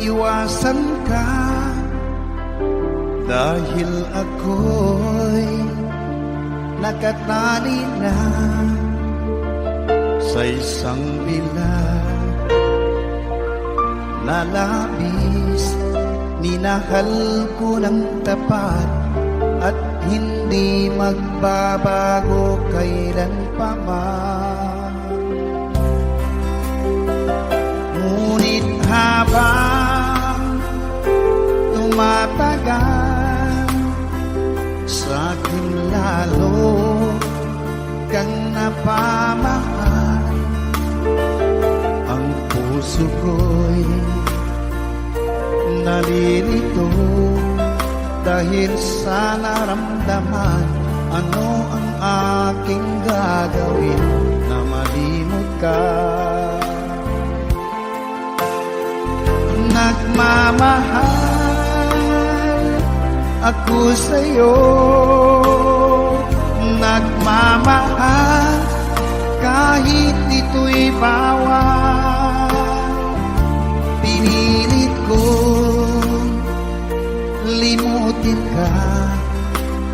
maiwasan ka, dahil ako'y nakatali na sa isang bilag na labis. Minahal ko ng tapat at hindi magbabago kailan pa man. Ngunit habang tumatagal, sa'kin lalo kang napamahal. Ang puso ko'y nalilito dahil sa naramdaman. Ano ang aking gagawin na malimot ka? Nagmamahal ako sa'yo, nagmamahal kahit ito'y bawal. Pinilit ko limutin ka,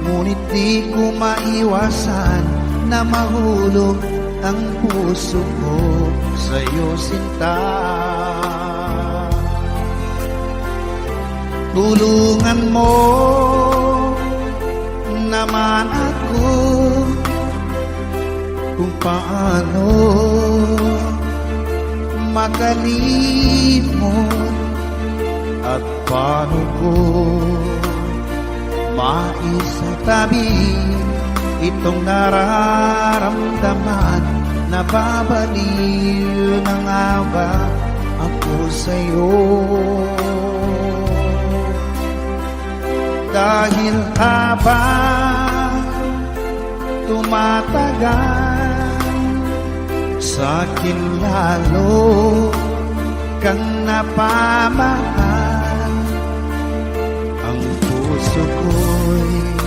ngunit di ko maiwasan na mahulog ang puso ko sa'yo, sinta. Tulungan mo naman ako kung paano makalimot at paano ko maisatabi itong nararamdaman. Nababaliw na nga ba ako sa'yo? Dahil habang tumatagal, sa'kin lalo kang napamahal. Ang puso ko'y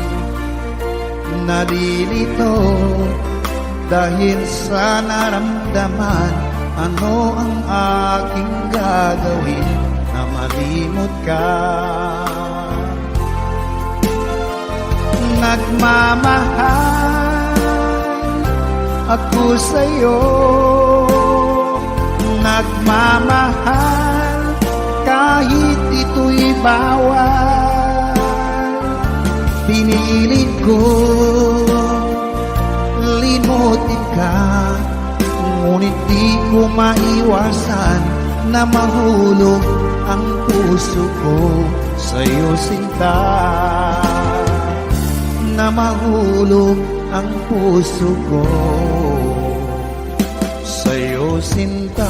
nalilito dahil sa naramdaman. Ano ang aking gagawin na malimot ka? Nagmamahal ako sa'yo, nagmamahal kahit ito'y bawal. Pinilit ko limutin ka, ngunit di ko maiwasan na mahulog ang puso ko sa'yo, sinta. Na mahulog ang puso ko sa'yo, sinta.